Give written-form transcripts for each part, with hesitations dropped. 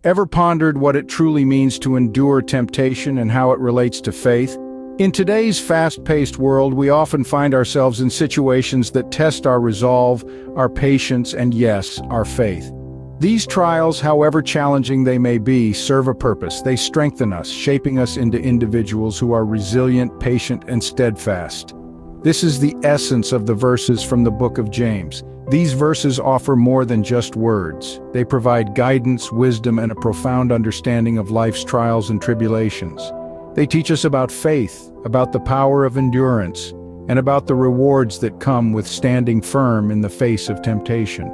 Ever pondered what it truly means to endure temptation and how it relates to faith? In today's fast-paced world, we often find ourselves in situations that test our resolve, our patience, and yes, our faith. These trials, however challenging they may be, serve a purpose. They strengthen us, shaping us into individuals who are resilient, patient, and steadfast. This is the essence of the verses from the book of James. These verses offer more than just words. They provide guidance, wisdom, and a profound understanding of life's trials and tribulations. They teach us about faith, about the power of endurance, and about the rewards that come with standing firm in the face of temptation.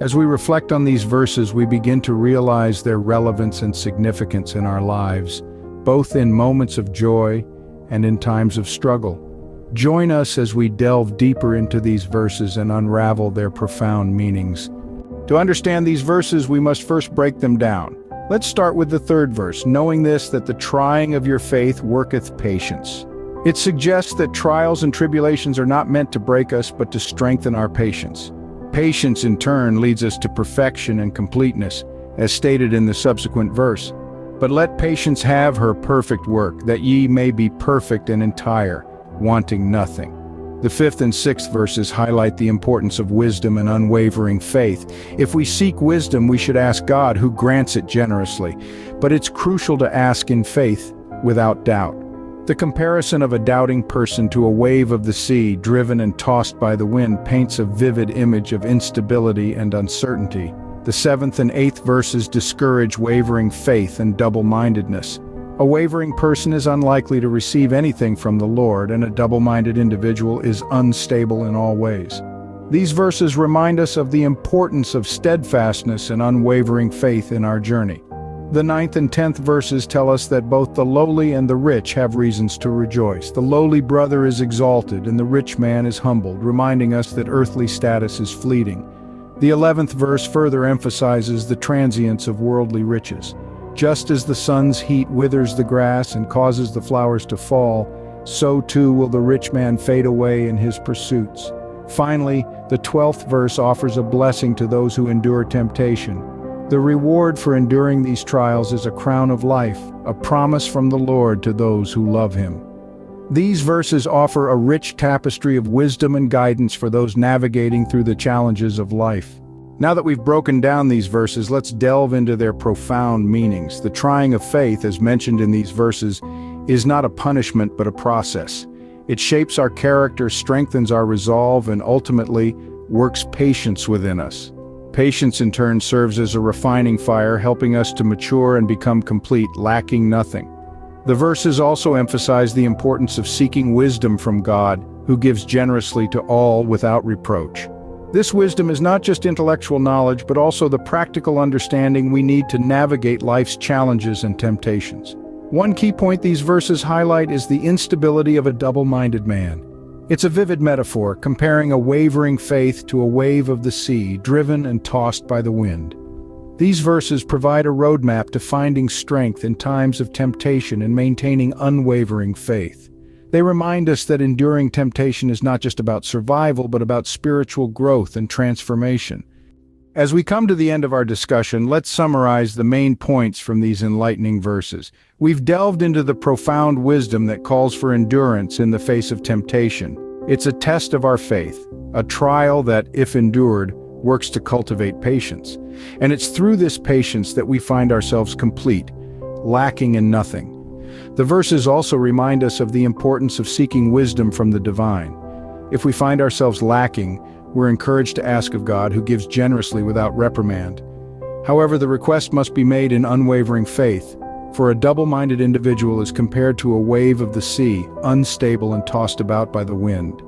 As we reflect on these verses, we begin to realize their relevance and significance in our lives, both in moments of joy and in times of struggle. Join us as we delve deeper into these verses and unravel their profound meanings. To understand these verses, we must first break them down. Let's start with the third verse, knowing this, that the trying of your faith worketh patience. It suggests that trials and tribulations are not meant to break us, but to strengthen our patience. Patience, in turn, leads us to perfection and completeness, as stated in the subsequent verse. But let patience have her perfect work, that ye may be perfect and entire, wanting nothing. The fifth and sixth verses highlight the importance of wisdom and unwavering faith. If we seek wisdom, we should ask God, who grants it generously. But it's crucial to ask in faith, without doubt. The comparison of a doubting person to a wave of the sea, driven and tossed by the wind, paints a vivid image of instability and uncertainty. The seventh and eighth verses discourage wavering faith and double-mindedness. A wavering person is unlikely to receive anything from the Lord, and a double-minded individual is unstable in all ways. These verses remind us of the importance of steadfastness and unwavering faith in our journey. The ninth and 10th verses tell us that both the lowly and the rich have reasons to rejoice. The lowly brother is exalted, and the rich man is humbled, reminding us that earthly status is fleeting. The 11th verse further emphasizes the transience of worldly riches. Just as the sun's heat withers the grass and causes the flowers to fall, so too will the rich man fade away in his pursuits. Finally, the 12th verse offers a blessing to those who endure temptation. The reward for enduring these trials is a crown of life, a promise from the Lord to those who love Him. These verses offer a rich tapestry of wisdom and guidance for those navigating through the challenges of life. Now that we've broken down these verses, let's delve into their profound meanings. The trying of faith, as mentioned in these verses, is not a punishment but a process. It shapes our character, strengthens our resolve, and ultimately works patience within us. Patience, in turn, serves as a refining fire, helping us to mature and become complete, lacking nothing. The verses also emphasize the importance of seeking wisdom from God, who gives generously to all without reproach. This wisdom is not just intellectual knowledge, but also the practical understanding we need to navigate life's challenges and temptations. One key point these verses highlight is the instability of a double-minded man. It's a vivid metaphor, comparing a wavering faith to a wave of the sea, driven and tossed by the wind. These verses provide a roadmap to finding strength in times of temptation and maintaining unwavering faith. They remind us that enduring temptation is not just about survival, but about spiritual growth and transformation. As we come to the end of our discussion, let's summarize the main points from these enlightening verses. We've delved into the profound wisdom that calls for endurance in the face of temptation. It's a test of our faith, a trial that, if endured, works to cultivate patience. And it's through this patience that we find ourselves complete, lacking in nothing. The verses also remind us of the importance of seeking wisdom from the divine. If we find ourselves lacking, we're encouraged to ask of God, who gives generously without reprimand. However, the request must be made in unwavering faith, for a double-minded individual is compared to a wave of the sea, unstable and tossed about by the wind.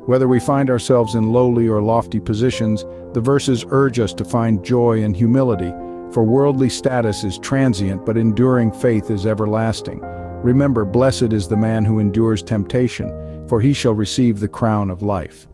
Whether we find ourselves in lowly or lofty positions, the verses urge us to find joy and humility, for worldly status is transient, but enduring faith is everlasting. Remember, blessed is the man who endures temptation, for he shall receive the crown of life.